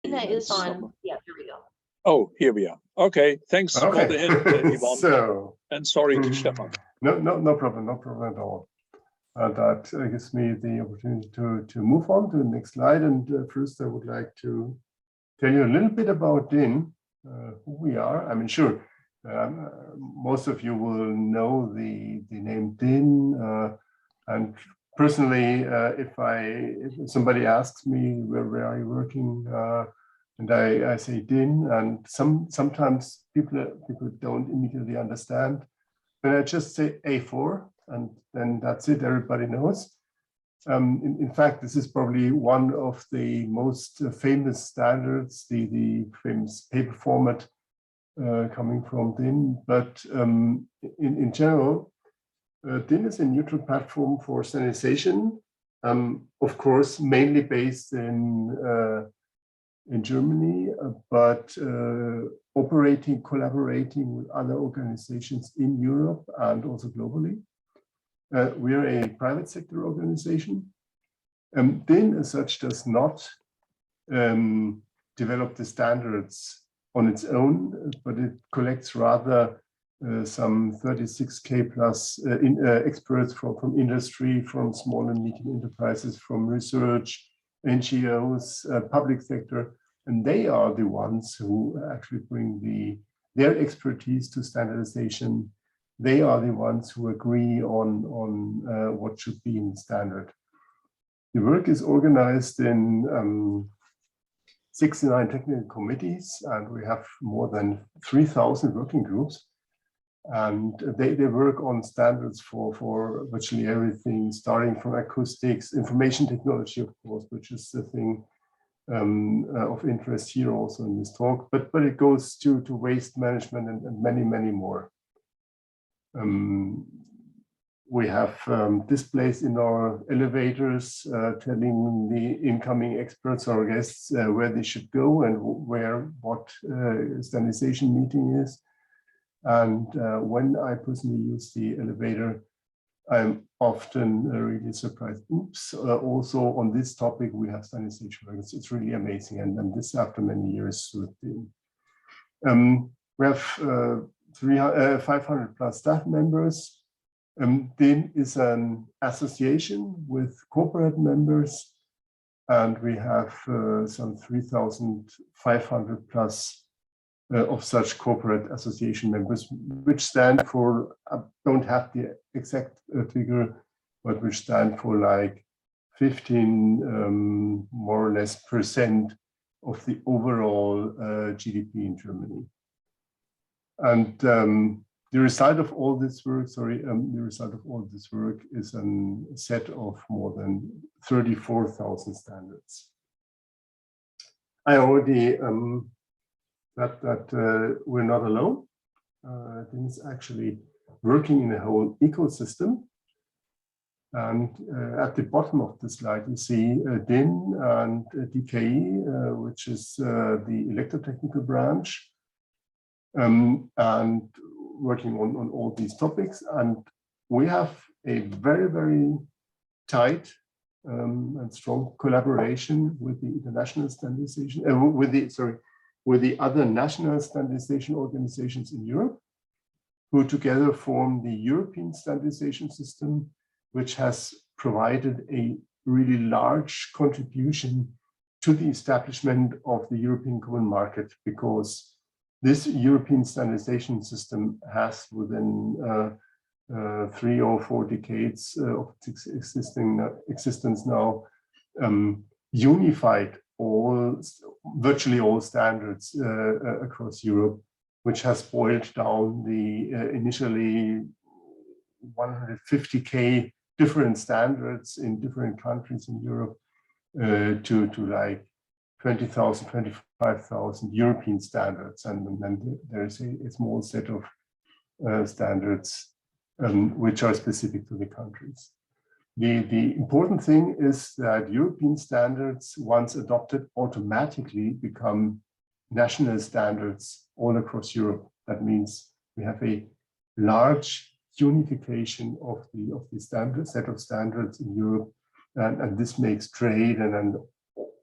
Tina is on. Yeah, here we go. Oh, here we are. Okay, thanks for the hint, Yvonne. So, and sorry to Stefan. No problem at all. That gives me the opportunity to move on to the next slide. And first, I would like to tell you a little bit about DIN, who we are. I mean, sure, most of you will know the name DIN. And personally, if somebody asks me where are you working, and I say DIN, and sometimes people don't immediately understand. But I just say A4, and then that's it. Everybody knows. In fact, this is probably one of the most famous standards, the famous paper format coming from DIN. But in general, DIN is a neutral platform for standardization. Of course, mainly based in Germany, but collaborating with other organizations in Europe and also globally. We are a private sector organization. DIN as such does not develop the standards on its own, but it collects rather some 36K plus experts from industry, from small and medium enterprises, from research, NGOs, public sector, and they are the ones who actually bring their expertise to standardization. They are the ones who agree on what should be in the standard. The work is organized in 69 technical committees, and we have more than 3,000 working groups. And they work on standards for virtually everything, starting from acoustics, information technology, of course, which is the thing of interest here also in this talk, but it goes to waste management and many more. We have displays in our elevators telling the incoming experts or guests where they should go and what standardization meeting is. And when I personally use the elevator, I'm often really surprised. Oops, also on this topic, we have standardization. It's really amazing. And this after many years with DIN. We have 500 plus staff members. DIN is an association with corporate members. And we have some 3,500 plus of such corporate association members, which stand for, I don't have the exact figure, but which stand for like 15 more or less % of the overall GDP in Germany. And the result of all this work, is a set of more than 34,000 standards. I already that we're not alone. DIN is actually working in a whole ecosystem. And at the bottom of the slide, you see DIN and DKE, which is the electrotechnical branch, and working on all these topics. And we have a very tight and strong collaboration with the international standardization, with the other national standardization organizations in Europe, who together form the European standardization system, which has provided a really large contribution to the establishment of the European Common Market, because this European standardization system has, within 3 or 4 decades of its existence now, unified virtually all standards across Europe, which has boiled down the initially 150K different standards in different countries in Europe to like 20,000, 25,000 European standards. And then there's a small set of standards which are specific to the countries. The important thing is that European standards, once adopted, automatically become national standards all across Europe. That means we have a large unification of the standard set of standards in Europe, and this makes trade and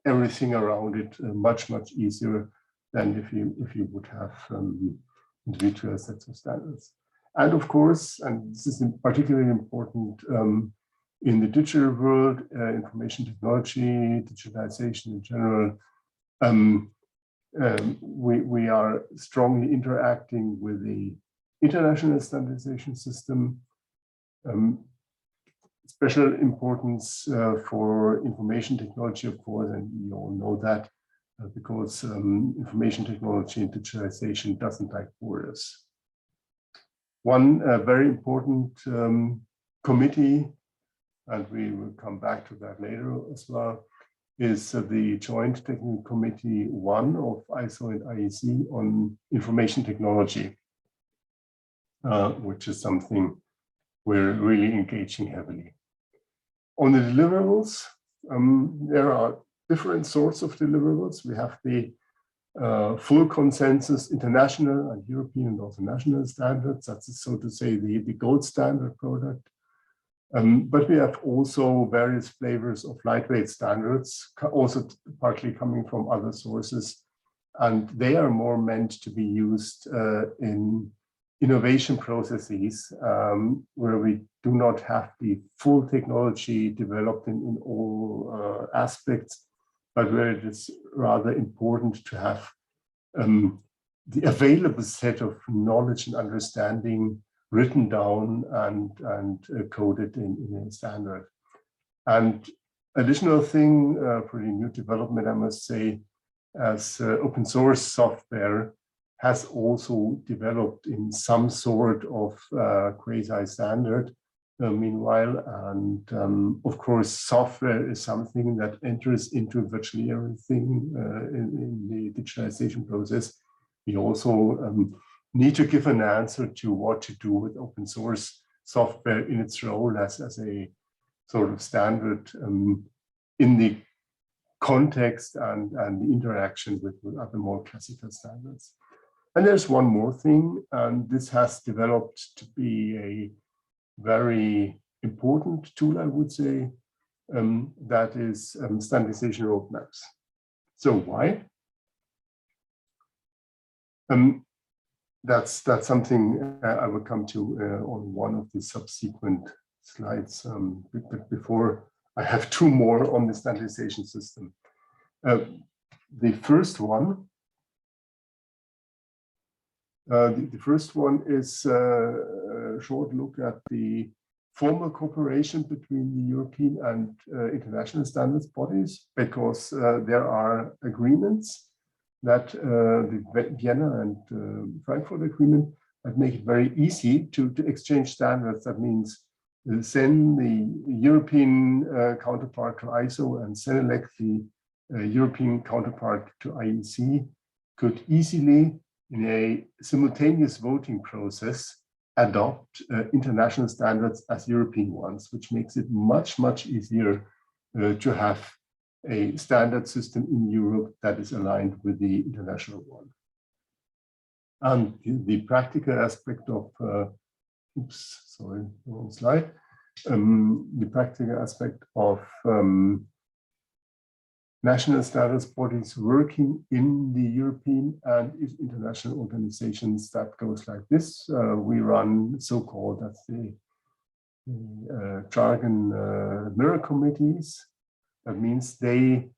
everything around it much easier than if you would have individual sets of standards. And of course, and this is particularly important in the digital world, information technology, digitalization in general, we are strongly interacting with the international standardization system. Special importance for information technology, of course, and you all know that because information technology and digitalization doesn't like borders. One very important committee, and we will come back to that later as well, is the Joint Technical Committee 1 of ISO and IEC on information technology, which is something we're really engaging heavily. On the deliverables, there are different sorts of deliverables. We have the full consensus international and European and also national standards. That's, so to say, the gold standard product. But we have also various flavors of lightweight standards, also partly coming from other sources. And they are more meant to be used in innovation processes where we do not have the full technology developed in all aspects, but where it is rather important to have the available set of knowledge and understanding written down and coded in a standard. And additional thing for the new development, I must say, as open source software has also developed in some sort of quasi-standard meanwhile. And of course, software is something that enters into virtually everything in the digitalization process. We also need to give an answer to what to do with open source software in its role as a sort of standard in the context and the interaction with other more classical standards. And there's one more thing, and this has developed to be a very important tool, I would say, that is standardization roadmaps. So why? That's something I will come to on one of the subsequent slides. But before, I have two more on the standardization system. The first one is a short look at the formal cooperation between the European and international standards bodies, because there are agreements that the Vienna and Frankfurt agreement that make it very easy to exchange standards. That means send the European counterpart to ISO and SENELEC, the European counterpart to IEC, could easily, in a simultaneous voting process, adopt international standards as European ones, which makes it much easier to have a standard system in Europe that is aligned with the international one. And the practical aspect of, oops, sorry, wrong slide. The practical aspect of national standards bodies working in the European and international organizations, that goes like this. We run so-called, that's the jargon, mirror committees. That means they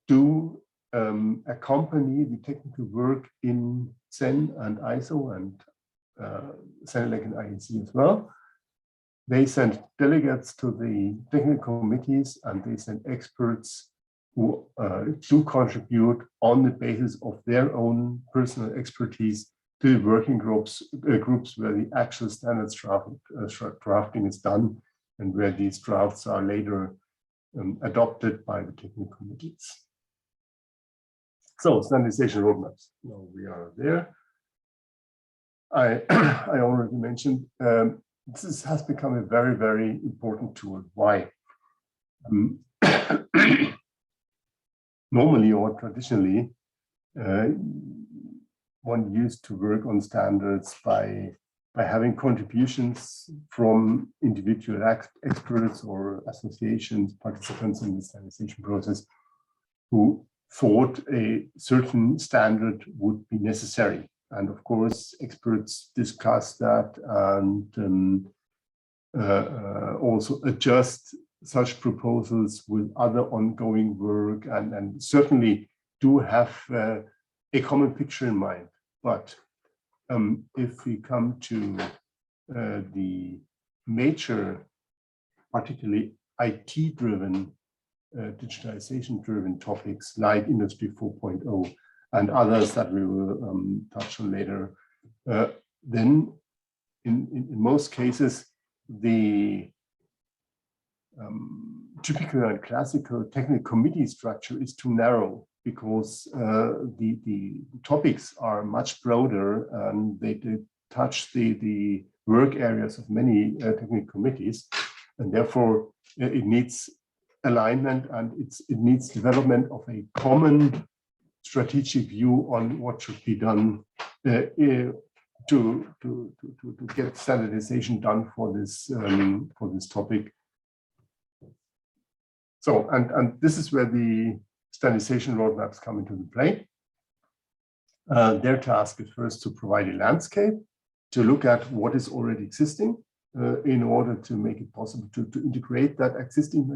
do accompany the technical work in CEN and ISO and SENELEC and IEC as well. They send delegates to the technical committees, and they send experts who do contribute on the basis of their own personal expertise to the working groups where the actual standards drafting is done, and where these drafts are later adopted by the technical committees. So standardization roadmaps. Now we are there. I already mentioned this has become a very important tool. Why? Normally or traditionally, one used to work on standards by having contributions from individual experts or associations, participants in the standardization process. who thought a certain standard would be necessary. And of course, experts discuss that and also adjust such proposals with other ongoing work and certainly do have a common picture in mind. But if we come to the major, particularly IT-driven, digitalization-driven topics like Industry 4.0 and others that we will touch on later, then in most cases, the typical and classical technical committee structure is too narrow because the topics are much broader and they touch the work areas of many technical committees, and therefore it needs alignment and it needs development of a common strategic view on what should be done to get standardization done for this topic. So and this is where the standardization roadmaps come into play. Their task is first to provide a landscape to look at what is already existing in order to make it possible to integrate that existing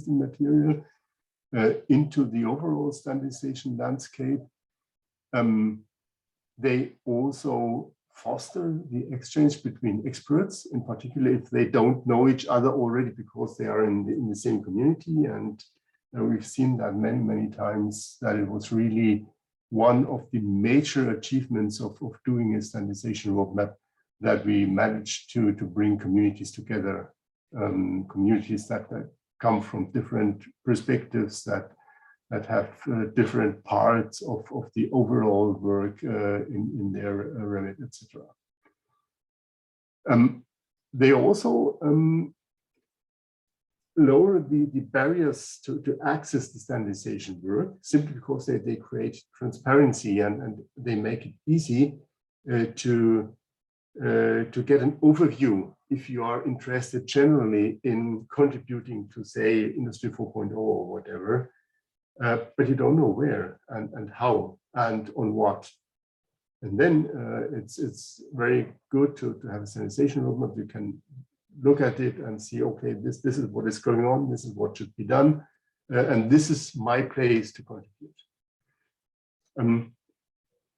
material into the overall standardization landscape. They also foster the exchange between experts, in particular if they don't know each other already because they are in the same community. And we've seen that many times that it was really one of the major achievements of doing a standardization roadmap, that we managed to bring communities together, communities that come from different perspectives, that have different parts of the overall work in their remit, etc. They also lower the barriers to access the standardization work, simply because they create transparency and they make it easy to get an overview if you are interested generally in contributing to, say, Industry 4.0 or whatever, but you don't know where and how and on what. And then it's very good to have a standardization roadmap. You can look at it and see, okay, this is what is going on, this is what should be done, and this is my place to contribute.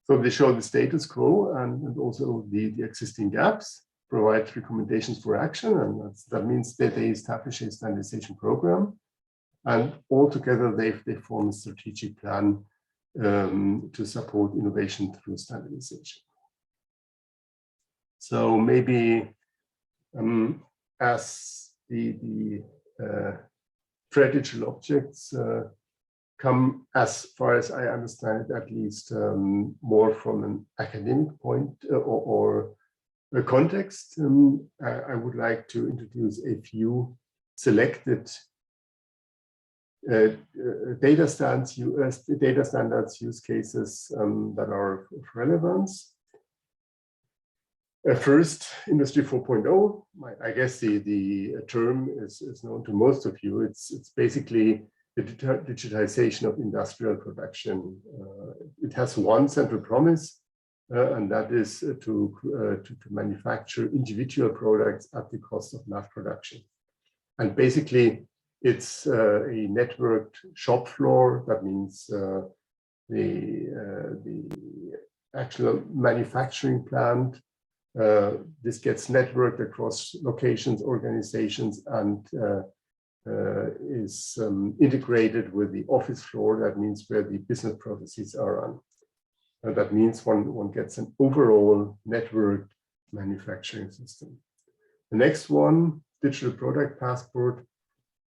So they show the status quo and also the existing gaps, provide recommendations for action, and that means that they establish a standardization program, and altogether they form a strategic plan to support innovation through standardization. So maybe as the threat digital objects come, as far as I understand it, at least more from an academic point or a context, I would like to introduce a few selected data standards use cases that are of relevance. First, Industry 4.0. I guess the term is known to most of you. It's basically the digitization of industrial production. It has one central promise, and that is to manufacture individual products at the cost of mass production. And basically, it's a networked shop floor. That means the actual manufacturing plant. This gets networked across locations, organizations, and is integrated with the office floor. That means where the business processes are run. That means one gets an overall networked manufacturing system. The next one, digital product passport,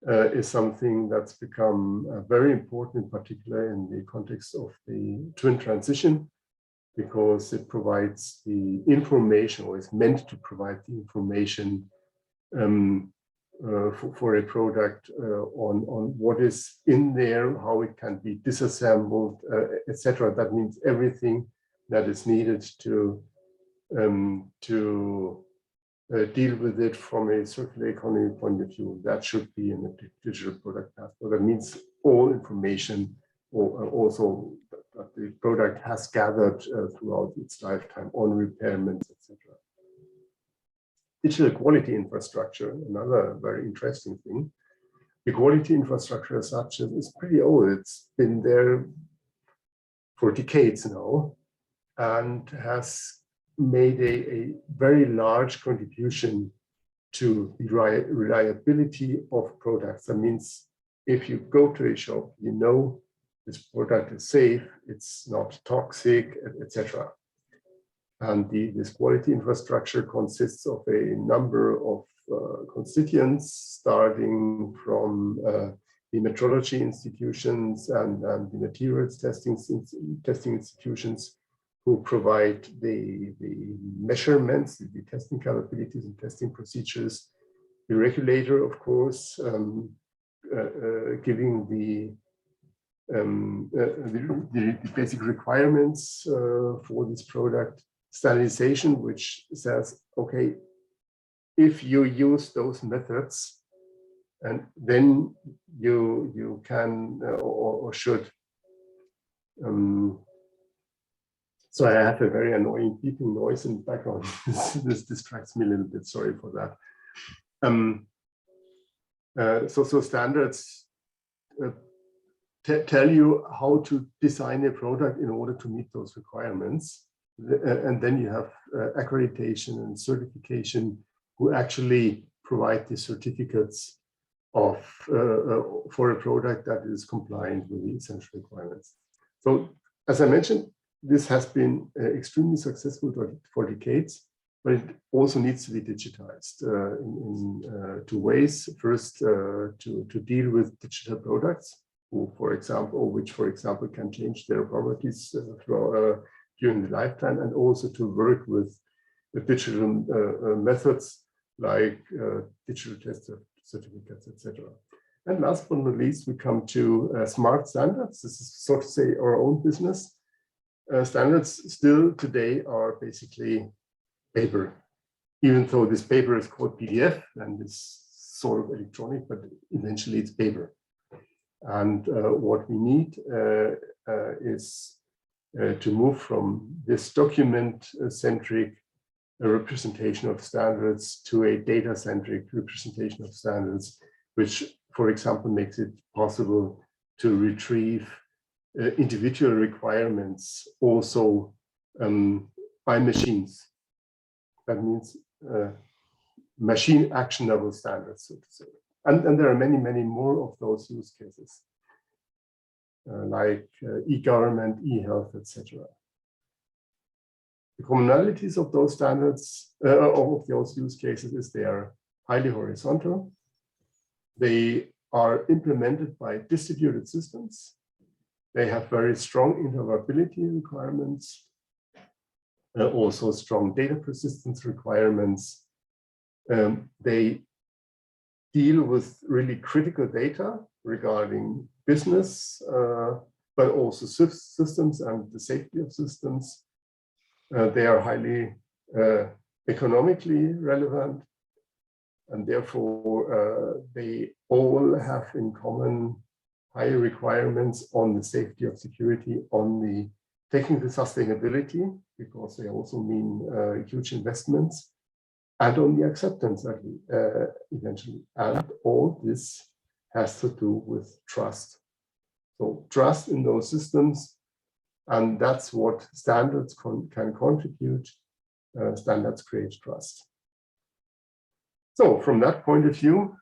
is something that's become very important, in particular in the context of the twin transition, because it provides the information, or is meant to provide the information for a product on what is in there, how it can be disassembled, etc. That means everything that is needed to deal with it from a circular economy point of view. That should be in a digital product passport. That means all information also that the product has gathered throughout its lifetime on repairments, etc. Digital quality infrastructure, another very interesting thing. The quality infrastructure as such is pretty old. It's been there for decades now and has made a very large contribution to the reliability of products. That means if you go to a shop, you know this product is safe, it's not toxic, etc. And this quality infrastructure consists of a number of constituents, starting from the metrology institutions and the materials testing institutions who provide the measurements, the testing capabilities and testing procedures. The regulator, of course, giving the basic requirements for this product. Standardization, which says, okay, if you use those methods, and then you can or should. So I have a very annoying beeping noise in the background. This distracts me a little bit. Sorry for that. So standards tell you how to design a product in order to meet those requirements. And then you have accreditation and certification who actually provide the certificates of for a product that is compliant with the essential requirements. So as I mentioned, this has been extremely successful for decades, but it also needs to be digitized in two ways. First, to deal with digital products, which, for example, can change their properties during the lifetime, and also to work with the digital methods like digital test certificates, etc. And last but not least, we come to smart standards. This is, so to say, our own business. Standards still today are basically paper, even though this paper is called PDF and is sort of electronic, but eventually it's paper. And what we need is to move from this document-centric representation of standards to a data-centric representation of standards, which, for example, makes it possible to retrieve individual requirements also by machines. That means machine actionable standards, so to say. And there are many, many more of those use cases, like e-government, e-health, etc. The commonalities of those standards, of those use cases, is they are highly horizontal. They are implemented by distributed systems. They have very strong interoperability requirements, also strong data persistence requirements. They deal with really critical data regarding business, but also systems and the safety of systems. They are highly economically relevant, and therefore they all have in common high requirements on the safety of security, on the technical sustainability, because they also mean huge investments, and on the acceptance eventually. And all this has to do with trust. So trust in those systems, and that's what standards can contribute. Standards create trust. So from that point of view,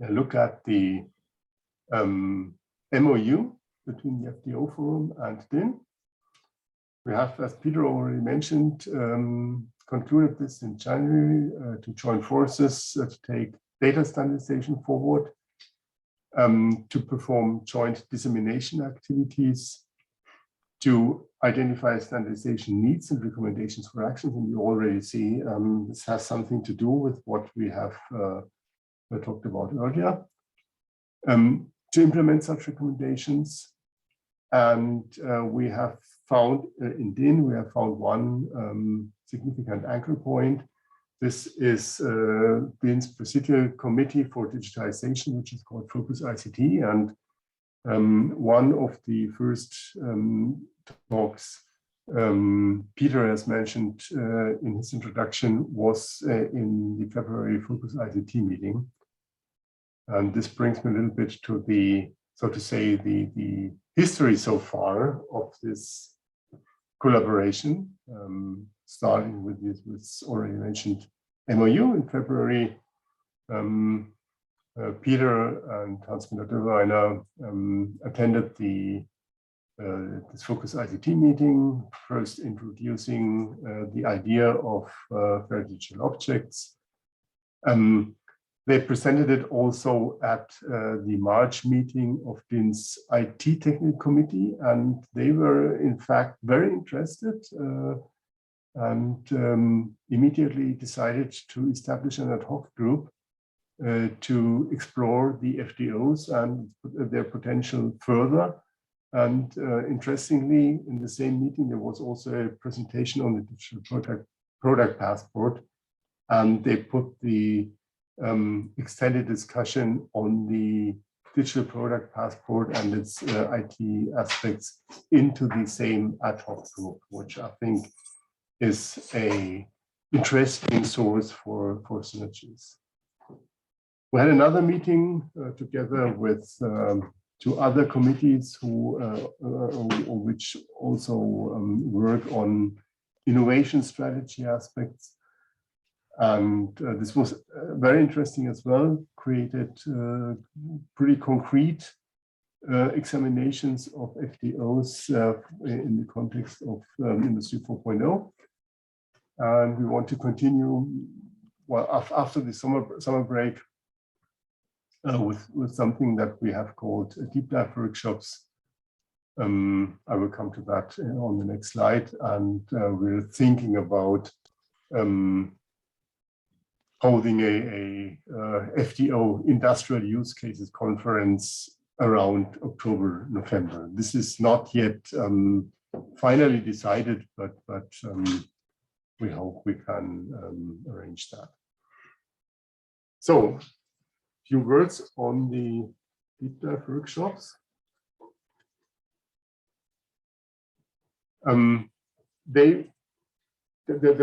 look at the MOU between the FDO Forum and DIN. We have, as Peter already mentioned, concluded this in January to join forces to take data standardization forward, to perform joint dissemination activities, to identify standardization needs and recommendations for actions. And you already see this has something to do with what we have talked about earlier, to implement such recommendations. And we have found in DIN, we have found one significant anchor point. This is DIN's Procedural Committee for Digitization, which is called Focus ICT. And One of the first talks Peter has mentioned in his introduction was in the February Focus ICT meeting. And this brings me a little bit to the, so to say, the history so far of this collaboration, starting with this already mentioned MOU in February. Peter and Hans-Peter Döbereiner attended this Focus ICT meeting, first introducing the idea of fair digital objects. They presented it also at the March meeting of DIN's IT Technical Committee, and they were in fact very interested and immediately decided to establish an ad hoc group to explore the FDOs and their potential further. And interestingly, in the same meeting, there was also a presentation on the digital product passport, and they put the extended discussion on the digital product passport and its IT aspects into the same ad hoc group, which I think is an interesting source for synergies. We had another meeting together with two other committees which also work on innovation strategy aspects. And this was very interesting as well, created pretty concrete examinations of FDOs in the context of Industry 4.0. And we want to continue, well, after the summer break, with something that we have called deep dive workshops. I will come to that on the next slide. And we're thinking about holding a FDO industrial use cases conference around October, November. This is not yet finally decided, but we hope we can arrange that. So, few words on the deep dive workshops. There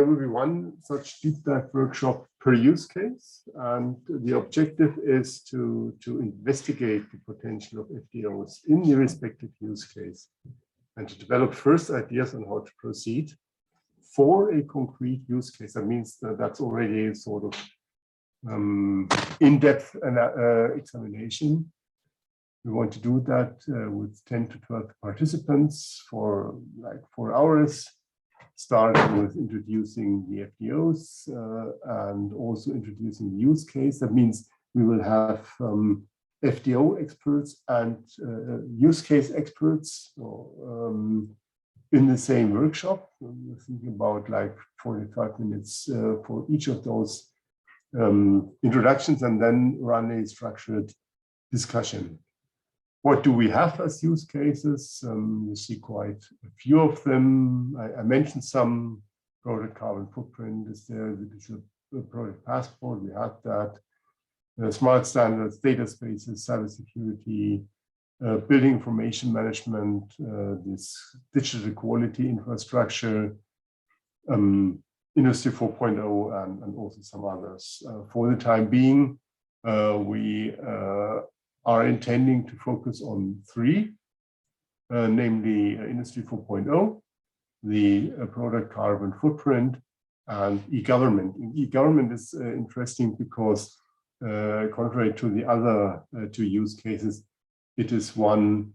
will be one such deep dive workshop per use case, and the objective is to investigate the potential of FDOs in the respective use case and to develop first ideas on how to proceed for a concrete use case. That means that's already a sort of in-depth examination. We want to do that with 10 to 12 participants for like 4 hours, starting with introducing the FDOs and also introducing the use case. That means we will have FDO experts and use case experts in the same workshop. We're thinking about like 45 minutes for each of those introductions, and then run a structured discussion. What do we have as use cases? You see quite a few of them. I mentioned some. Product carbon footprint is there, the digital product passport, we have that. Smart standards, data spaces, cybersecurity, building information management, this digital quality infrastructure, Industry 4.0, and also some others. For the time being, we are intending to focus on 3, namely Industry 4.0, the product carbon footprint, and e-government. E-government is interesting because, contrary to the other 2 use cases, it is one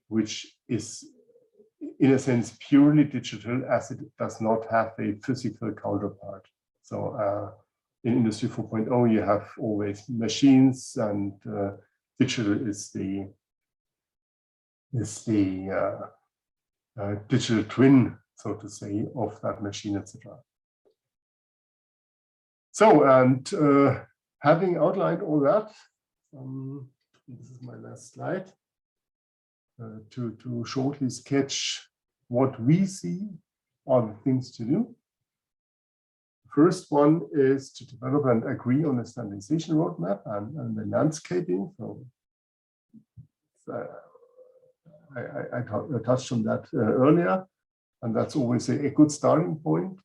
which is, in a sense, purely digital, as it does not have a physical counterpart. So in Industry 4.0, you have always machines, and digital is the digital twin, so to say, of that machine, etc. So, and having outlined all that, this is my last slide, to shortly sketch what we see are the things to do. First one is to develop and agree on a standardization roadmap and the landscaping. So I touched on that earlier, and that's always a good starting point.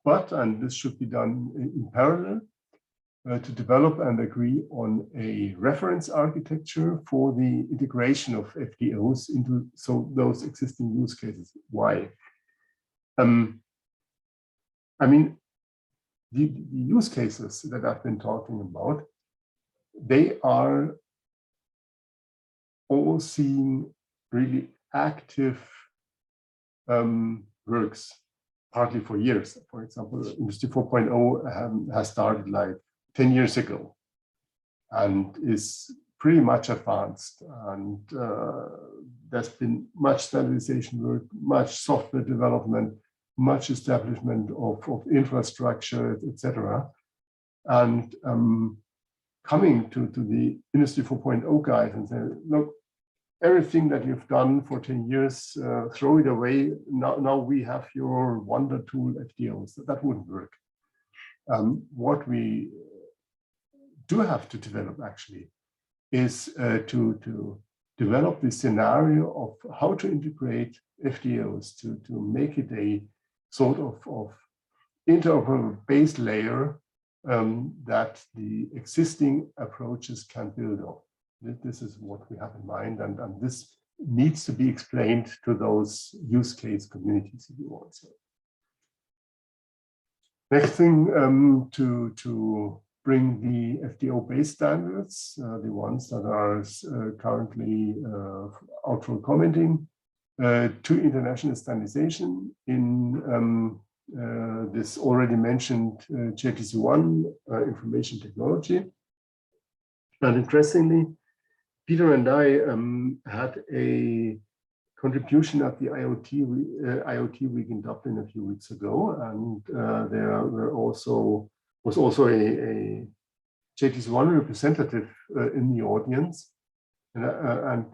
But, and this should be done in parallel, to develop and agree on a reference architecture for the integration of FDOs into those existing use cases. Why? I mean, the use cases that I've been talking about, they are all seeing really active works, partly for years. For example, Industry 4.0 has started like 10 years ago and is pretty much advanced. And there's been much standardization work, much software development, much establishment of infrastructure, etc. And coming to the Industry 4.0 guys and say, look, everything that you've done for 10 years, throw it away. Now we have your wonder tool FDOs. That wouldn't work. What we do have to develop actually is to develop the scenario of how to integrate FDOs to make it a sort of interoperable base layer that the existing approaches can build on. This is what we have in mind, and this needs to be explained to those use case communities, if you want to. Next thing, to bring the FDO base standards, the ones that are currently out for commenting, to international standardization in this already mentioned JTC1 information technology. And interestingly, Peter and I had a contribution at the IoT Week in Dublin a few weeks ago, and there was also a JTC1 representative in the audience, and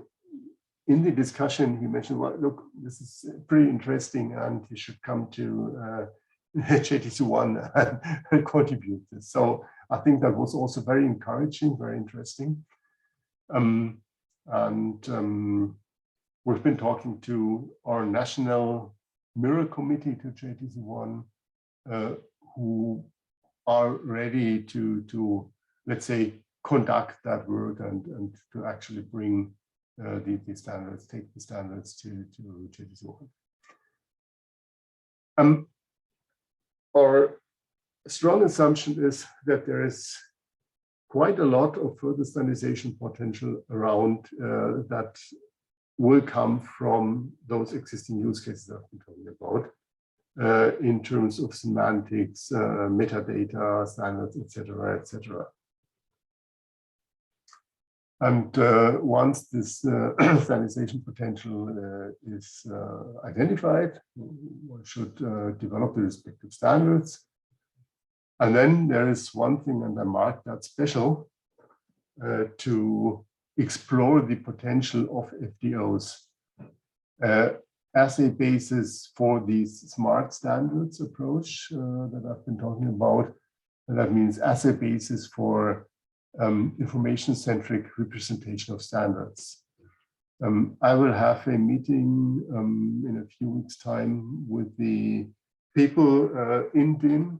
in the discussion he mentioned, well, look, this is pretty interesting, and you should come to JTC1 and contribute this. So I think that was also very encouraging, very interesting. We've been talking to our national mirror committee to JTC1, who are ready to let's say, conduct that work and to actually bring the standards, take the standards to JTC1. Our strong assumption is that there is quite a lot of further standardization potential around that will come from those existing use cases I've been talking about in terms of semantics, metadata, standards, etc., etc. And once this standardization potential is identified, one should develop the respective standards. And then there is one thing, and I marked that special, to explore the potential of FDOs as a basis for these smart standards approach that I've been talking about. And that means as a basis for information-centric representation of standards. I will have a meeting in a few weeks' time with the people in DIN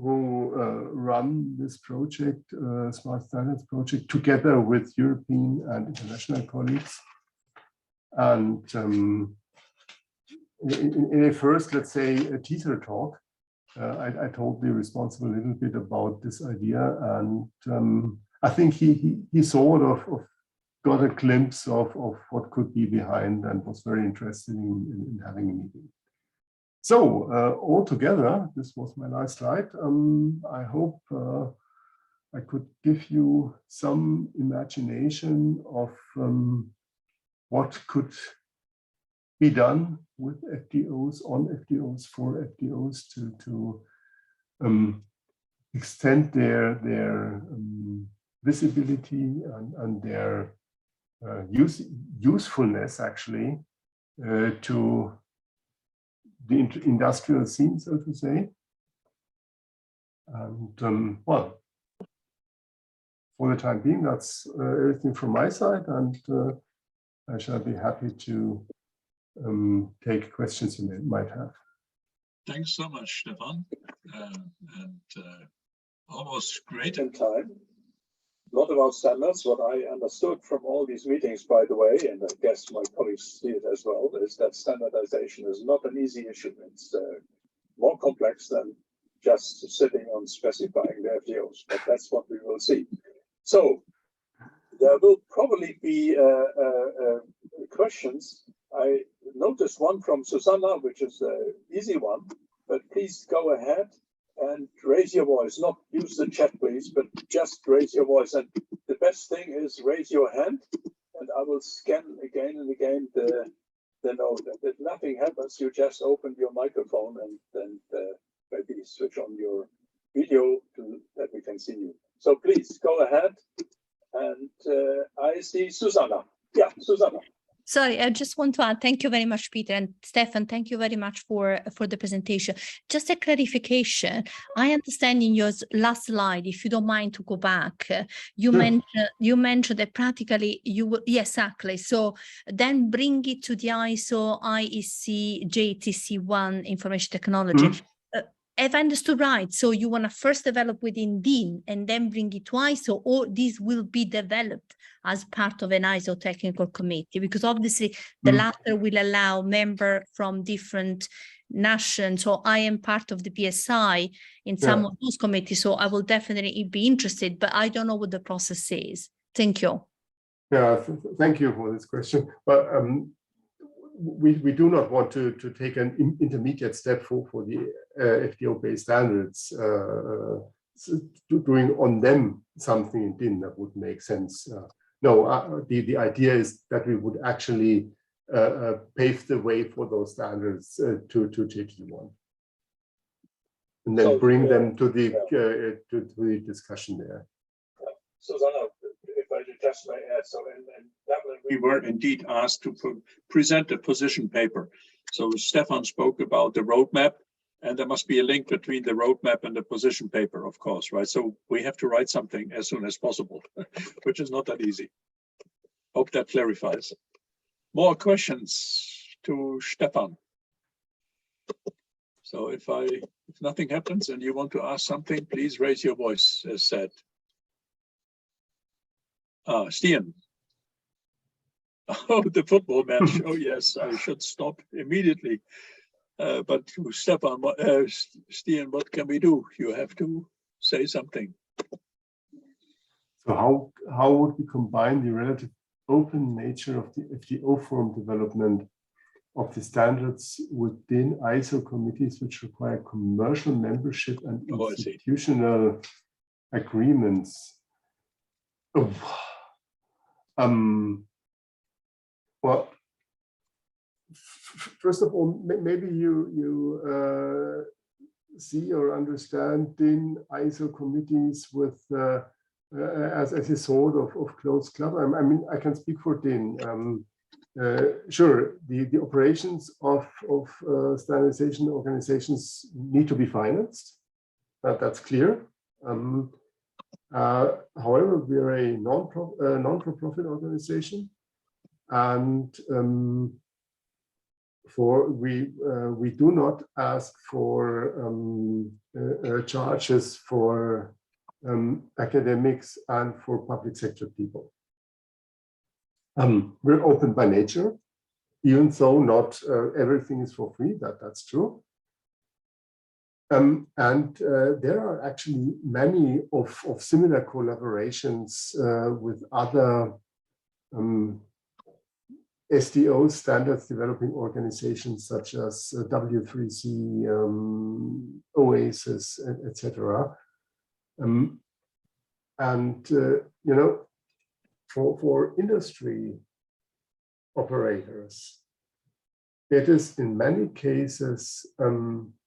who run this project, Smart Standards project, together with European and international colleagues. And in a first, let's say, a teaser talk, I told the responsible a little bit about this idea, and I think he sort of got a glimpse of what could be behind and was very interested in having a meeting. So altogether, this was my last slide. I hope I could give you some imagination of what could be done with FDOs, on FDOs, for FDOs to extend their visibility and their usefulness actually to the industrial scene, so to say. And well, for the time being, that's everything from my side. And I shall be happy to take questions you might have. Thanks so much, Stefan. Almost great in time. A lot about standards. What I understood from all these meetings, by the way, and I guess my colleagues see it as well, is that standardization is not an easy issue. It's more complex than just sitting on specifying the FDOs, but that's what we will see. So there will probably be questions. I noticed one from Susanna, which is an easy one, but please go ahead and raise your voice. Not use the chat, please, but just raise your voice. And the best thing is raise your hand, and I will scan again and again the note. And if nothing happens, you just open your microphone and then maybe switch on your video that we can see you. So please go ahead. And I see Susanna. Yeah, Susanna. Sorry, I just want to add, thank you very much, Peter, and Stefan, thank you very much for the presentation. Just a clarification. I understand in your last slide, if you don't mind to go back, you mentioned that practically you will, yes, exactly. So then bring it to the ISO IEC JTC1 information technology. If I understood right, so you want to first develop within DIN and then bring it to ISO, or this will be developed as part of an ISO technical committee? Because obviously the latter will allow members from different nations. So I am part of the PSI in some of those committees, so I will definitely be interested, but I don't know what the process is. Thank you. Yeah, thank you for this question. But we do not want to take an intermediate step for the FDO-based standards, doing on them something in DIN that would make sense. No, the idea is that we would actually pave the way for those standards to JT1, and then bring them to the discussion there. Susanna, if I just may add, so in Dublin, we were indeed asked to present a position paper. So Stefan spoke about the roadmap, and there must be a link between the roadmap and the position paper, of course, right? So we have to write something as soon as possible, which is not that easy. Hope that clarifies. More questions to Stefan. So if nothing happens and you want to ask something, please raise your voice, as said. Stian. Oh, the football match. Oh, yes, I should stop immediately. But Stefan, Stian, what can we do? You have to say something. So how would we combine the relative open nature of the FDO Forum development of the standards within ISO committees which require commercial membership and institutional agreements? Well, first of all, maybe you see or understand DIN ISO committees with as a sort of closed club. I mean, I can speak for DIN. Sure, the operations of standardization organizations need to be financed. That's clear. However, we are a non-for-profit organization, and we do not ask for charges for academics and for public sector people. We're open by nature, even though not everything is for free. That's true. And there are actually many of similar collaborations with other SDO standards developing organizations such as W3C, OASIS, etc. You know, for industry operators, it is in many cases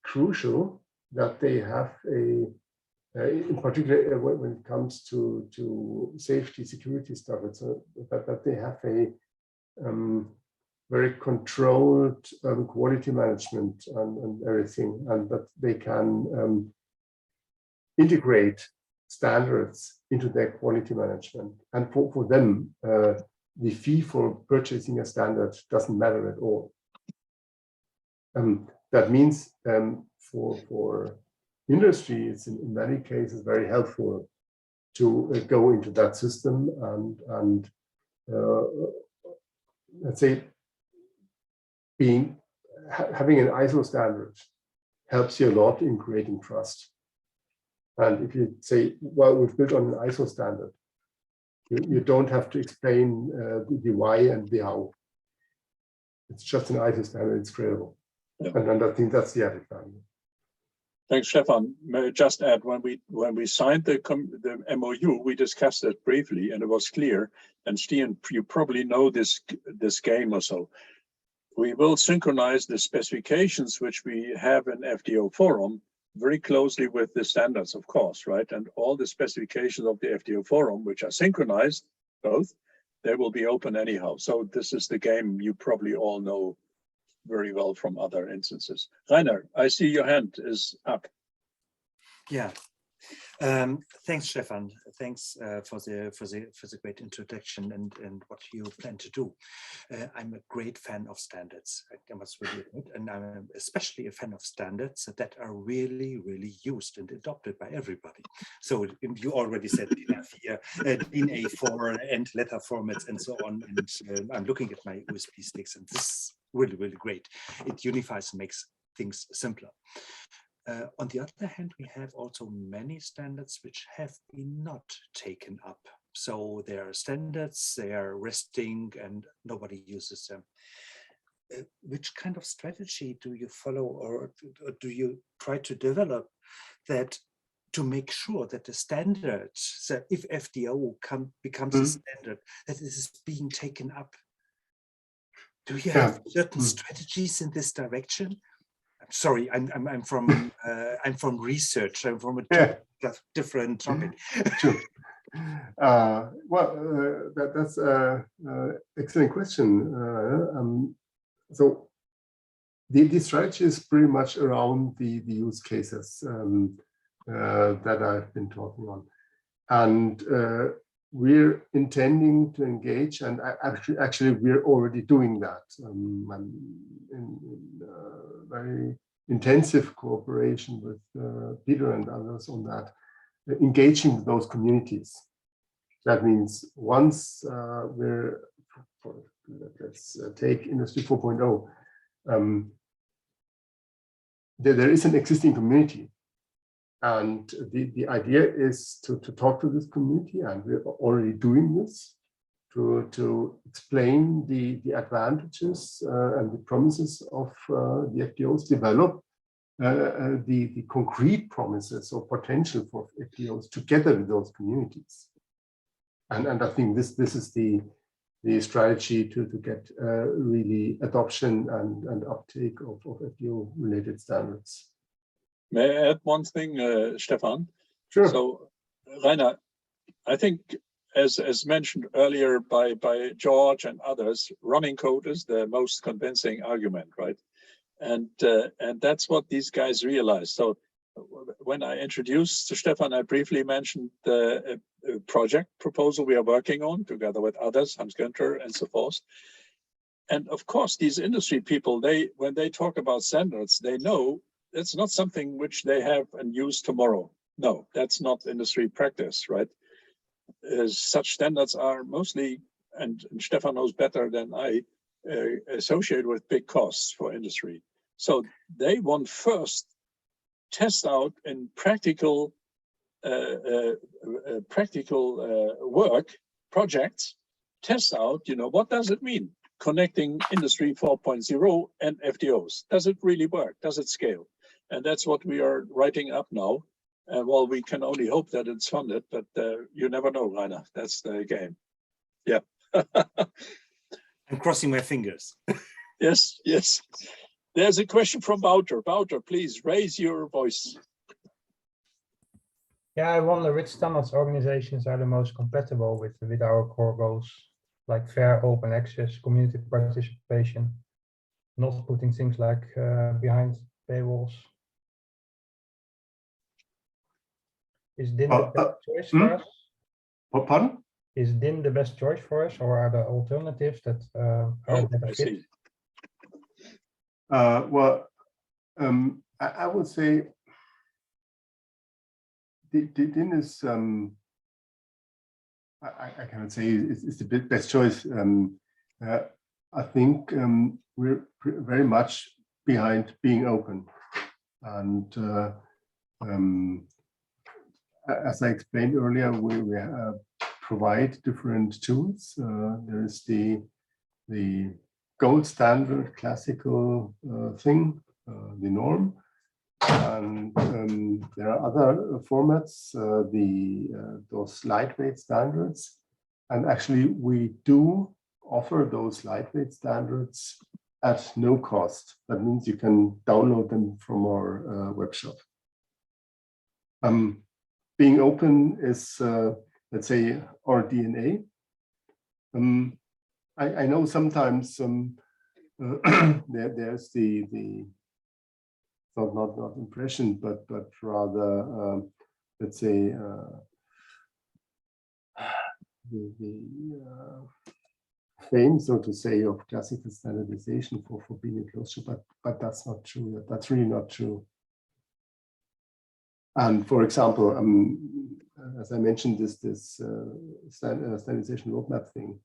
crucial that they have in particular when it comes to safety, security standards, that they have a very controlled quality management and everything, and that they can integrate standards into their quality management. And for them, the fee for purchasing a standard doesn't matter at all. That means for industry, it's in many cases very helpful to go into that system and let's say having an ISO standard helps you a lot in creating trust. And if you say, well, we've built on an ISO standard, you don't have to explain the why and the how. It's just an ISO standard, it's credible. Yeah. And I think that's the added value. Thanks, Stefan. May I just add, when we signed the MOU, we discussed it briefly, and it was clear. And Stian, you probably know this game or so. We will synchronize the specifications which we have in FDO Forum very closely with the standards, of course, right? And all the specifications of the FDO Forum, which are synchronized, both, they will be open anyhow. So this is the game you probably all know very well from other instances. Rainer, I see your hand is up. Yeah. Thanks, Stefan. Thanks for the great introduction and what you plan to do. I'm a great fan of standards. I must really admit, and I'm especially a fan of standards that are really used and adopted by everybody. So you already said DIN A4 and letter formats and so on. And I'm looking at my USB sticks, and this is really great. It unifies and makes things simpler. On the other hand, we have also many standards which have been not taken up. So there are standards, they are resting and nobody uses them. Which kind of strategy do you follow, or do you try to develop that to make sure that the standards, that if FDO becomes a standard, that it is being taken up? Do you have certain strategies in this direction? Sorry, I'm from research. I'm from a different topic. Sure. That's an excellent question. So the strategy is pretty much around the use cases that I've been talking on, and we're intending to engage, and actually we're already doing that in very intensive cooperation with Peter and others on that, engaging with those communities. That means once let's take Industry 4.0, there is an existing community. And the idea is to talk to this community, and we're already doing this, to explain the advantages and the promises of the FDOs, develop the concrete promises or potential for FDOs together with those communities. And I think this is the strategy to get really adoption and uptake of FDO-related standards. May I add one thing, Stefan? Sure. So, Rainer, I think, as mentioned earlier by George and others, running code is the most convincing argument, right? And that's what these guys realized. So when I introduced Stefan, I briefly mentioned the project proposal we are working on together with others, Hans Günther and so forth. And of course, these industry people, when they talk about standards, they know it's not something which they have and use tomorrow. No, that's not industry practice, right? Such standards are mostly, and Stefan knows better than I, associated with big costs for industry. So they want first test out in practical work projects, test out, what does it mean? Connecting Industry 4.0 and FDOs. Does it really work? Does it scale? And that's what we are writing up now. Well, we can only hope that it's funded, but you never know, Rainer. That's the game. Yeah. I'm crossing my fingers. Yes. There's a question from Wouter. Wouter, please raise your voice. Yeah, I wonder which standards organizations are the most compatible with our core goals, like fair open access, community participation, not putting things like behind paywalls. Is DIN the best choice for us? Pardon? Is DIN the best choice for us, or are there alternatives that are Oh, better I fit? see. Well, I would say the DIN is, I cannot say it's the best choice. I think we're very much behind being open. And as I explained earlier, we provide different tools. There is the gold standard classical thing, the norm. And there are other formats, those lightweight standards. And actually, we do offer those lightweight standards at no cost. That means you can download them from our web shop. Being open is, let's say, our DNA. I know sometimes there's the not impression, but rather let's say the fame, so to say, of classical standardization for being a closed shop, but that's not true. That's really not true. And for example, as I mentioned, this standardization roadmap thing,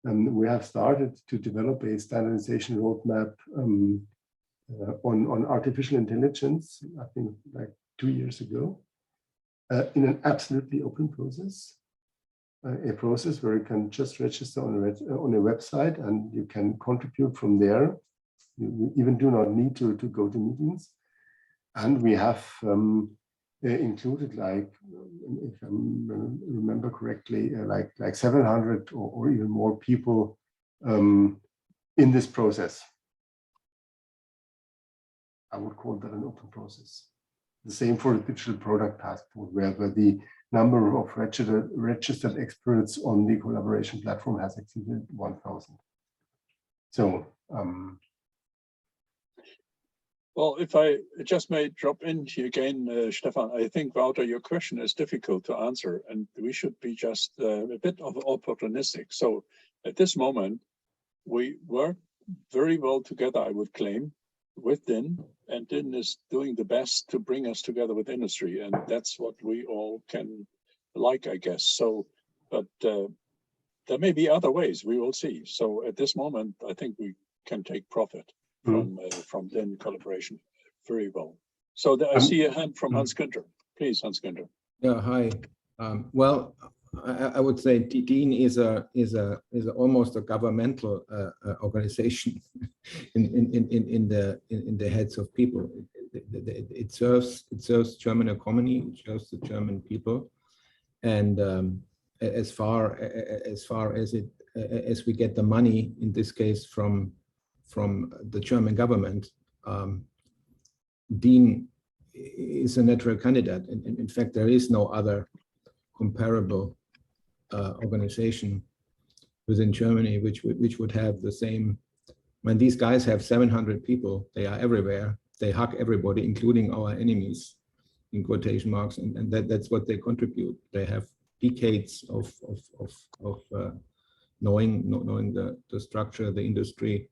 we have started to develop a standardization roadmap on artificial intelligence, I think like 2 years ago, in an absolutely open process, a process where you can just register on a website and you can contribute from there. You even do not need to go to meetings. And we have included, like, if I remember correctly, like 700 or even more people in this process. I would call that an open process. The same for the digital product passport, where the number of registered experts on the collaboration platform has exceeded 1,000. So, well, if I just may drop in here again, Stefan, I think, Wouter, your question is difficult to answer, and we should be just a bit of opportunistic. So at this moment, we work very well together, I would claim, with DIN, and DIN is doing the best to bring us together with industry, and that's what we all can like, I guess. So, but there may be other ways, we will see. So at this moment, I think we can take profit from DIN collaboration very well. So I see a hand from Hans Günther. Please, Hans Günther. Yeah, hi. Well, I would say DIN is almost a governmental organization in the heads of people. It serves German economy, it serves the German people, and as far as we get the money, in this case from the German government, DIN is a natural candidate. In fact, there is no other comparable organization within Germany which would have the same. When these guys have 700 people, they are everywhere. They hug everybody, including our enemies, in quotation marks, and that's what they contribute. They have decades of knowing the structure, the industry.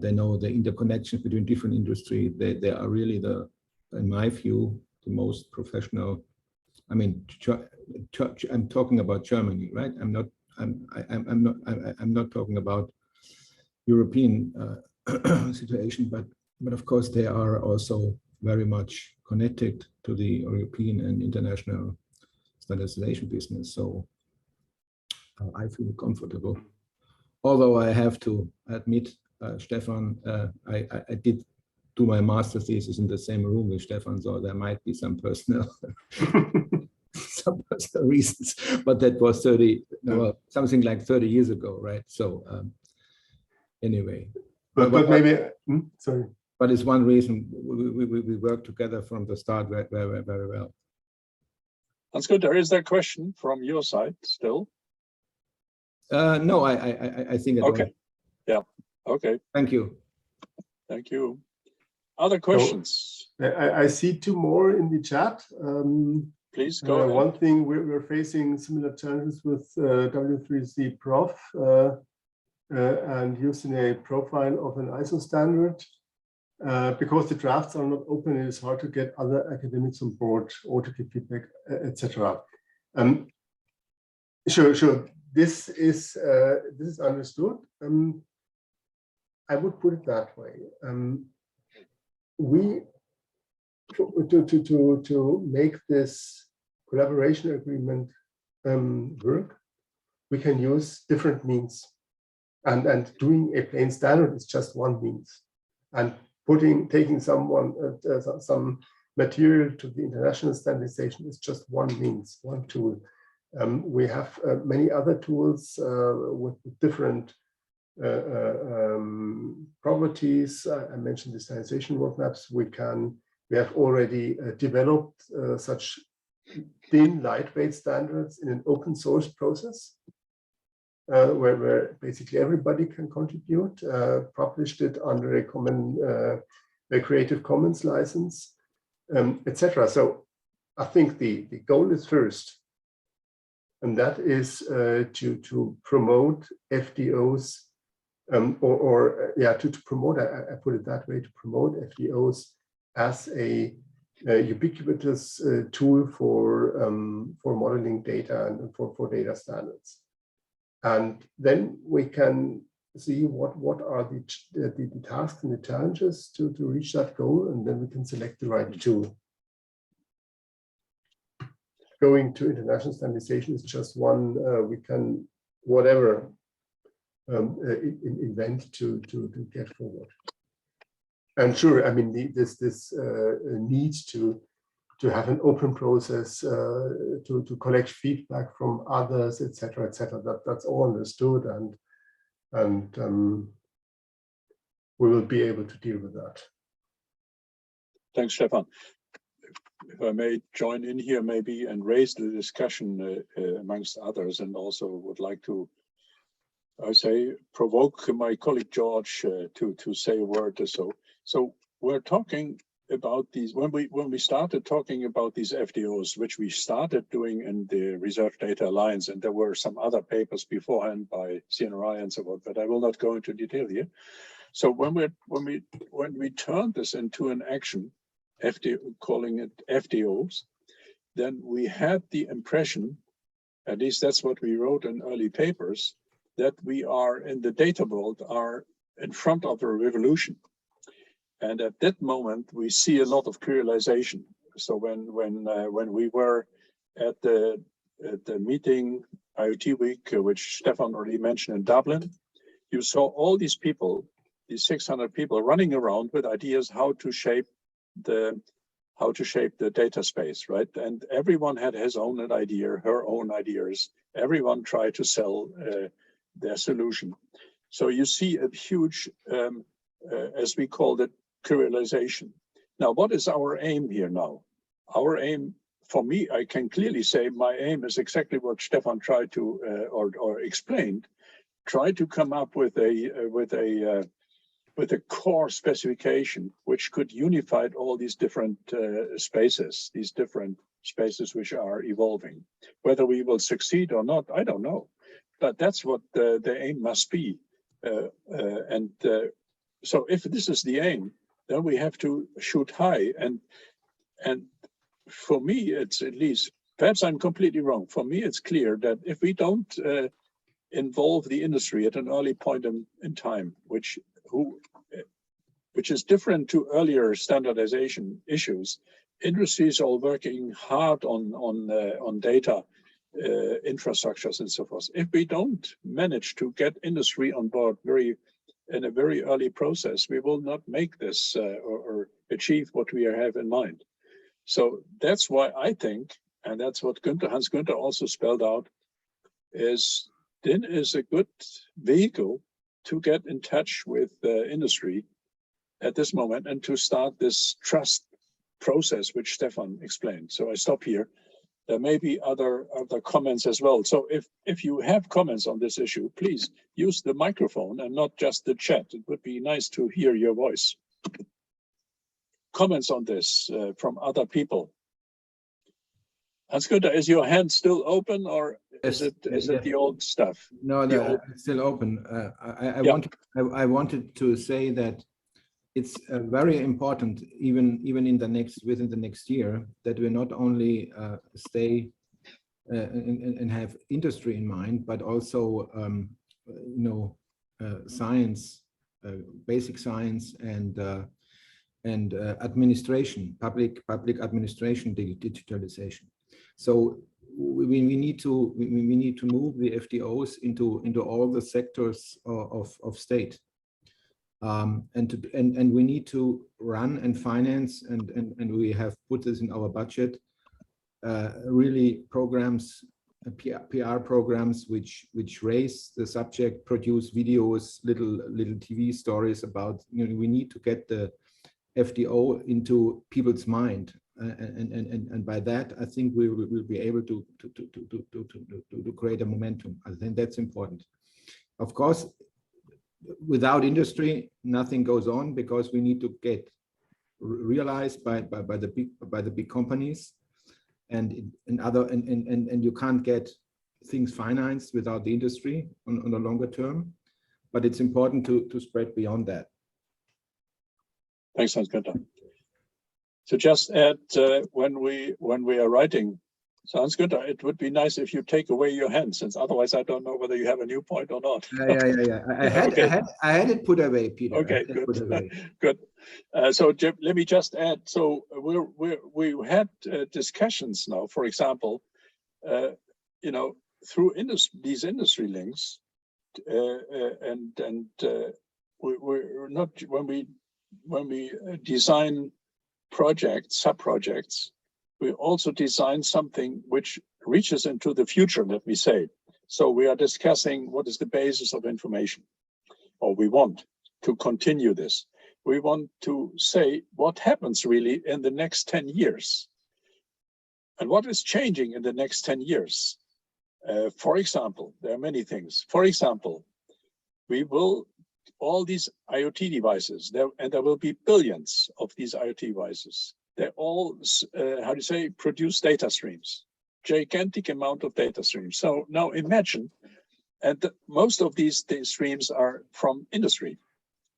They know the interconnections between different industry. They are really in my view, the most professional. I mean, I'm talking about Germany, right? I'm not talking about European situation, but of course they are also very much connected to the European and international standardization business. So I feel comfortable. Although I have to admit, Stefan, I did do my master thesis in the same room with Stefan, so there might be some personal reasons, but that was something like 30 years ago, right? So anyway, but maybe sorry. But it's one reason we work together from the start very well. That's good. There is that question from your side still. No, I think I don't. Okay. Yeah. Okay. Thank you. Thank you. Other questions? So, I see two more in the chat. Please go ahead. One thing, we're facing similar challenges with W3C Prof and using a profile of an ISO standard. Because the drafts are not open, it is hard to get other academics on board or to give feedback, etc. Sure. This is understood. I would put it that way. To make this collaboration agreement work, we can use different means, and doing a plain standard is just one means, and taking some material to the international standardization is just one means, one tool. We have many other tools with different properties. I mentioned the standardization roadmaps. We have already developed such thin, lightweight standards in an open source process, where basically everybody can contribute, published it under a common Creative Commons license, etc. So I think the goal is first, and that is to promote FDOs, to promote, I put it that way, to promote FDOs as a ubiquitous tool for modeling data and for data standards. And then we can see what are the tasks and the challenges to reach that goal, and then we can select the right tool. Going to international standardization is just one. We can whatever invent to get forward. And sure, I mean this need to have an open process, to collect feedback from others, etc., etc. That's all understood, and we will be able to deal with that. Thanks, Stefan. If I may join in here maybe and raise the discussion amongst others, and also would like to, I say, provoke my colleague George to say a word or so. So we're talking about these, when we started talking about these FDOs, which we started doing in the Research Data Alliance, and there were some other papers beforehand by CNRI and so on, but I will not go into detail here. So when we turned this into an action, calling it FDOs, then we had the impression, at least that's what we wrote in early papers, that we are in the data world are in front of a revolution. And at that moment, we see a lot of curiosization. So when we were at the meeting, IoT Week, which Stefan already mentioned in Dublin, you saw all these people, these 600 people running around with ideas how to shape the data space, right? And everyone had his own idea, her own ideas. Everyone tried to sell their solution. So you see a huge, as we called it, curiosization. Now, what is our aim here now? Our aim, for me, I can clearly say my aim is exactly what Stefan tried to or explained. Try to come up with a core specification which could unify all these different spaces which are evolving. Whether we will succeed or not, I don't know. But that's what the aim must be. So if this is the aim, then we have to shoot high. And for me, it's at least, perhaps I'm completely wrong. For me, it's clear that if we don't involve the industry at an early point in time, which is different to earlier standardization issues, industry is all working hard on data infrastructures and so forth. If we don't manage to get industry on board in a very early process, we will not make this or achieve what we have in mind. So that's why I think, and that's what Hans Günther also spelled out, is DIN is a good vehicle to get in touch with industry at this moment and to start this trust process, which Stefan explained. So I stop here. There may be other comments as well. So if you have comments on this issue, please use the microphone and not just the chat. It would be nice to hear your voice. Comments on this from other people. That's good. Is your hand still open, or is Yes, it the old stuff? No, The old- it's still open. I Yeah. I wanted to say that it's very important, even within the next year, that we not only stay and have industry in mind, but also science, basic science, and administration, public administration digitalization. So we need to move the FDOs into all the sectors of state, and we need to run and finance, and we have put this in our budget, really programs, PR programs which raise the subject, produce videos, little TV stories about, we need to get the FDO into people's mind, and by that I think we will be able to create a momentum. I think that's important. Of course, without industry, nothing goes on, because we need to get realized by the big companies, and you can't get things financed without the industry on a longer term. But it's important to spread beyond that. Thanks, Hans-Günther. So just add, when we are writing, so Hans-Günther, it would be nice if you take away your hand, since otherwise I don't know whether you have a new point or not. Yeah. I had it put away, Peter. Okay, good. Good. So Jim, let me just add. So we had discussions now, for example, through these industry links, and we're not, when we design projects, sub-projects, we also design something which reaches into the future, let me say. So we are discussing what is the basis of information, or we want to continue this. We want to say what happens really in the next 10 years and what is changing in the next 10 years. For example, there are many things. For example, all these IoT devices, there will be billions of these IoT devices. They all, produce data streams, gigantic amount of data streams. So now imagine, and most of these streams are from industry,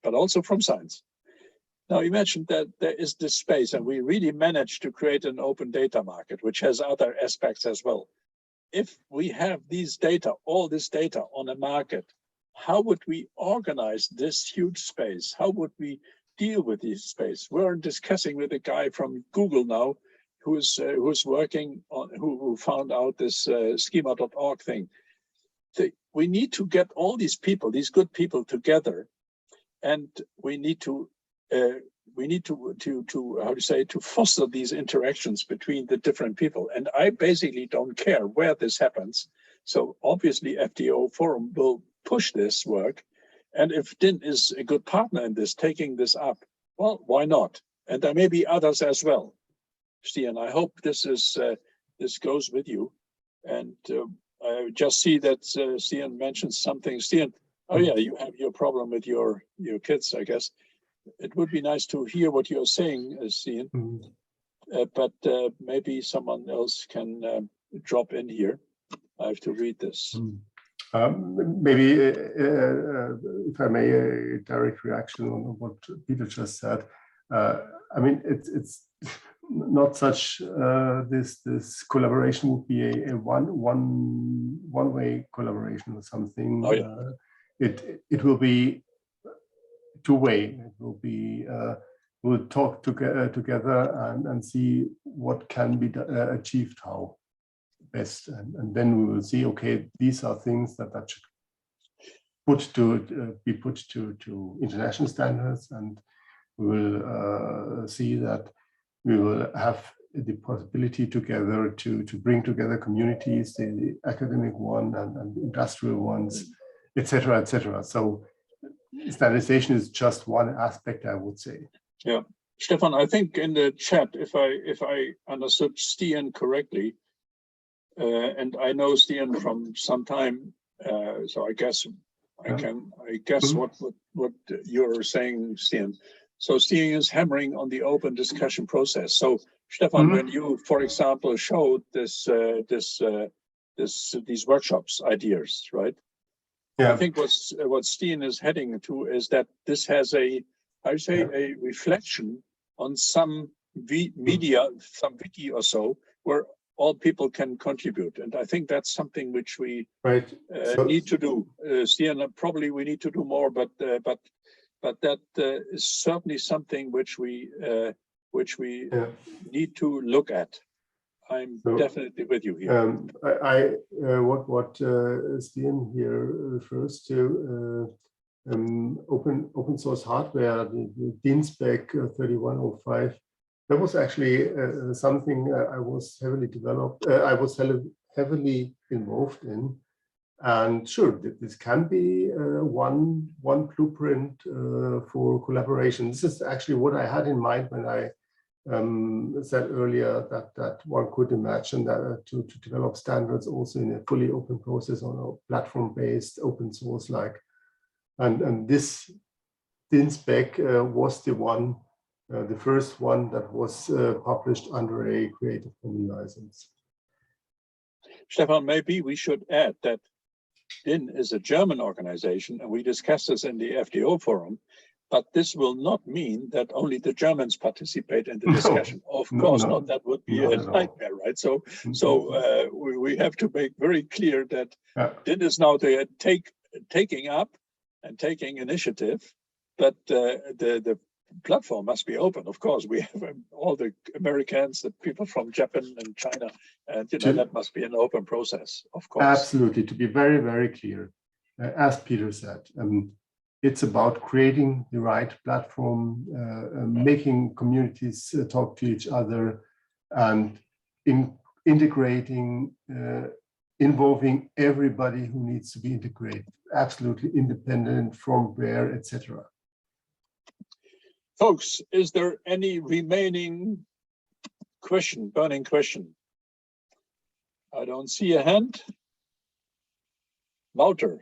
but also from science. Now imagine that there is this space, and we really managed to create an open data market, which has other aspects as well. If we have these data, all this data on a market, how would we organize this huge space? How would we deal with this space? We're discussing with a guy from Google now, who's working on, who found out this schema.org thing. We need to get all these people, these good people, together, and we need to foster these interactions between the different people. And I basically don't care where this happens. So obviously FDO Forum will push this work. And if DIN is a good partner in this, taking this up, well, why not? And there may be others as well. Stian, I hope this goes with you. And I just see that Stian mentions something. Stian, oh yeah, you have your problem with your kids, I guess. It would be nice to hear what you're saying, Stian. But maybe someone else can drop in here. I have to read this. Maybe, if I may, a direct reaction on what Peter just said. I mean, it's not such. This collaboration would be a one-way collaboration or something. Oh, yeah. It will be two-way. It will be. We'll talk together and see what can be achieved how best, and then we will see, okay, these are things that should be put to international standards, and we will see that we will have the possibility together to bring together communities, the academic one and the industrial ones, etc., etc. So standardization is just one aspect, I would say. Yeah, Stefan, I think in the chat, if I understood Stian correctly, and I know Stian from some time, so I guess what you're saying, Stian. So Stian is hammering on the open discussion process. So Stefan, when you, for example, showed these workshops ideas, right? Yeah. I think what Steen is heading to is that this has a reflection on some media, some wiki or so, where all people can contribute, and I think that's something which we need to do. Steen, probably we need to do more, but that is certainly something which we need to look at. I'm definitely with you here. What Steen here refers to open source hardware, the DIN spec 3105. That was actually something I was heavily involved in. And sure, this can be one blueprint for collaboration. This is actually what I had in mind when I said earlier that one could imagine that to develop standards also in a fully open process on a platform-based open source like. And this DIN spec was the first one that was published under a Creative Commons license. Stefan, maybe we should add that DIN is a German organization, and we discussed this in the FDO Forum, but this will not mean that only the Germans participate in the discussion. Of course not, that would be a nightmare, right? So we have to make very clear that DIN is now taking up and taking initiative, but the platform must be open. Of course, we have all the Americans, the people from Japan and China, and that must be an open process, of course. Absolutely. To be very, very clear, as Peter said, it's about creating the right platform, making communities talk to each other, and integrating, involving everybody who needs to be integrated, absolutely independent from where, etc. Folks, is there any remaining question, burning question? I don't see a hand. Wouter,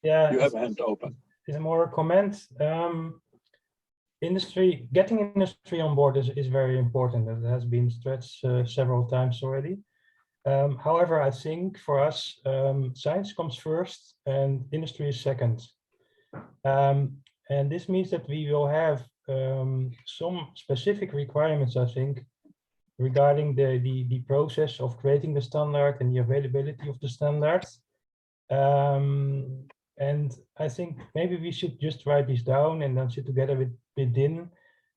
yeah, you have a hand open. Is more a comment. Getting industry on board is very important. It has been stressed several times already. However, I think for us, science comes first and industry is second. And this means that we will have some specific requirements, I think, regarding the process of creating the standard and the availability of the standard. And I think maybe we should just write this down and then sit together with DIN,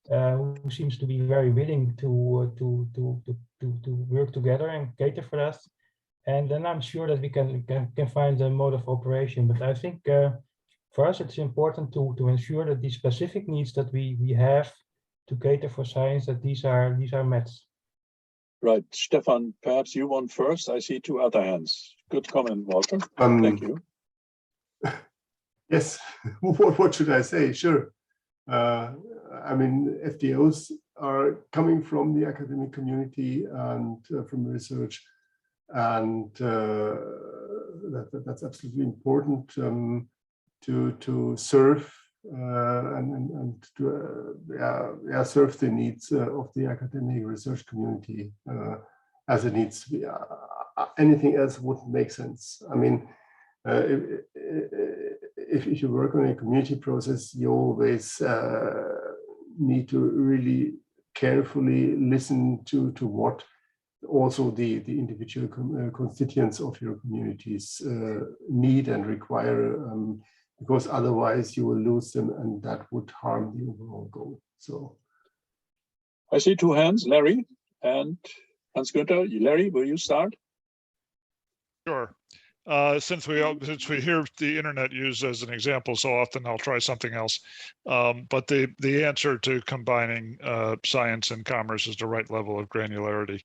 who seems to be very willing to work together and cater for that. And then I'm sure that we can find a mode of operation. But I think for us, it's important to ensure that the specific needs that we have to cater for science, that these are met. Right, Stefan, perhaps you want first. I see two other hands. Good comment, Walter. Thank you. Yes, what should I say? Sure. I mean, FDOs are coming from the academic community and from research, and that's absolutely important to serve and to serve the needs of the academic research community as it needs to be. Anything else wouldn't make sense. I mean, if you work on a community process, you always need to really carefully listen to what also the individual constituents of your communities need and require, because otherwise you will lose them, and that would harm the overall goal. So I see two hands, Larry and Hans-Günther. Larry, will you start? Sure. Since we hear the internet used as an example so often, I'll try something else. But the answer to combining science and commerce is the right level of granularity.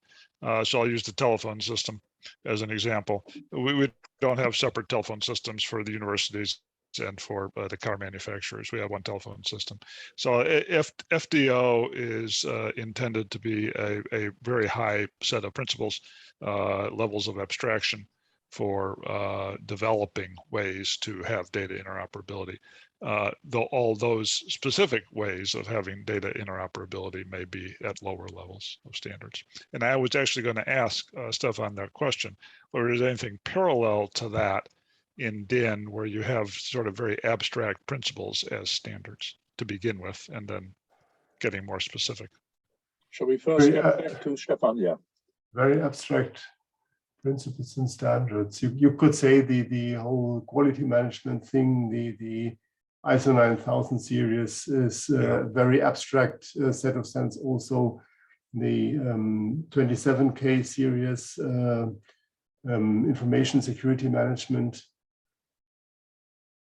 So I'll use the telephone system as an example. We don't have separate telephone systems for the universities and for the car manufacturers. We have one telephone system. So if FDO is intended to be a very high set of principles, levels of abstraction for developing ways to have data interoperability. though all those specific ways of having data interoperability may be at lower levels of standards. And I was actually going to ask Stefan that question, whether there's anything parallel to that in DIN where you have sort of very abstract principles as standards to begin with, and then getting more specific. Shall we first get back to Stefan? Yeah. Very abstract principles and standards. You could say the whole quality management thing, the ISO 9000 series is a very abstract set of standards. Also, the 27K series, information security management.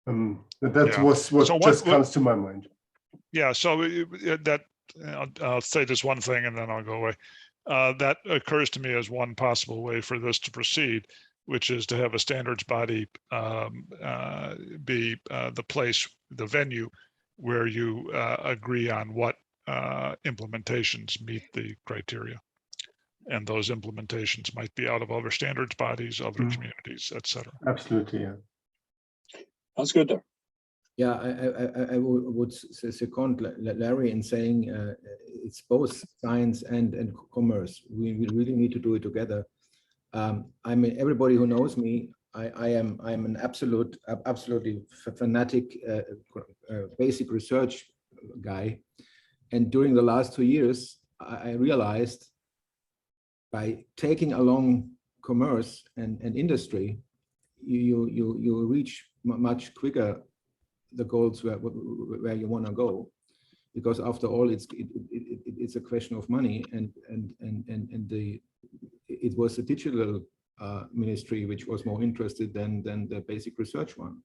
That was what So just comes to my mind. Yeah, so that I'll say this one thing and then I'll go away. That occurs to me as one possible way for this to proceed, which is to have a standards body be the place, the venue where you agree on what implementations meet the criteria. And those implementations might be out of other standards bodies, other communities, etc. Absolutely, yeah. That's good. Yeah, I would second Larry in saying it's both science and commerce. We really need to do it together. I mean, everybody who knows me, I'm an absolutely fanatic basic research guy. And during the last 2 years, I realized by taking along commerce and industry, you reach much quicker the goals where you want to go, because after all, it's a question of money, and it was the digital ministry which was more interested than the basic research one,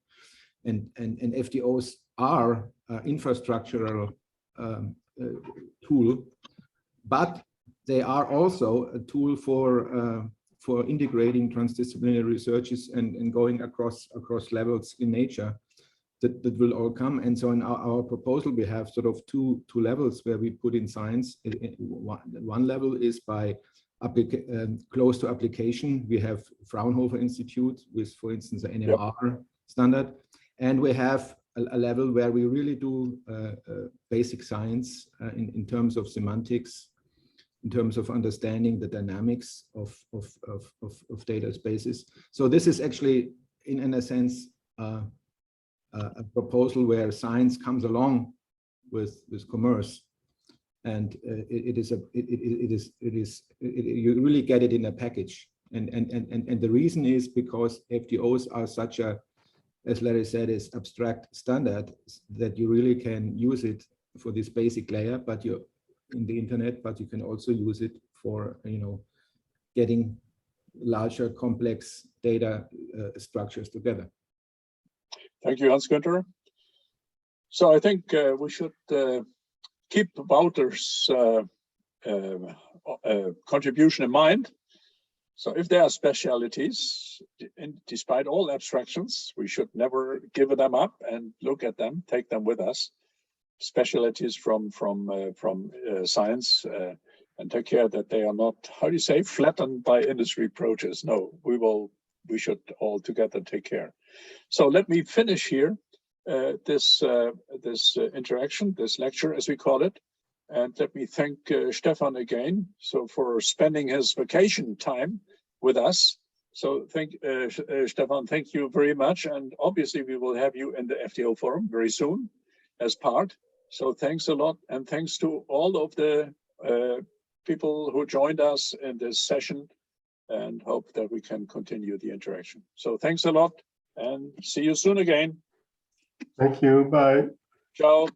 and FDOs are infrastructural tool, but they are also a tool for integrating transdisciplinary researches and going across levels in nature. That will all come. And so in our proposal, we have sort of two levels where we put in science. One level is by close to application. We have Fraunhofer Institute with, for instance, the NMR standard. And we have a level where we really do basic science in terms of semantics, in terms of understanding the dynamics of data spaces. So this is actually, in a sense, a proposal where science comes along with commerce, and you really get it in a package. And the reason is because FDOs are such a, as Larry said, is abstract standard that you really can use it for this basic layer, but you're in the internet, but you can also use it for getting larger complex data structures together. Thank you, Hans-Günther. So I think we should keep Wouter's contribution in mind. So if there are specialities, despite all abstractions, we should never give them up and look at them, take them with us. Specialties from science, and take care that they are not, how do you say, flattened by industry approaches. No, we should all together take care. So let me finish here this interaction, this lecture, as we call it, and let me thank Stefan again. So for spending his vacation time with us. So Stefan, thank you very much, and obviously we will have you in the FDO Forum very soon as part. So thanks a lot, and thanks to all of the people who joined us in this session, and hope that we can continue the interaction. So thanks a lot, and see you soon again. Thank you. Bye. Ciao.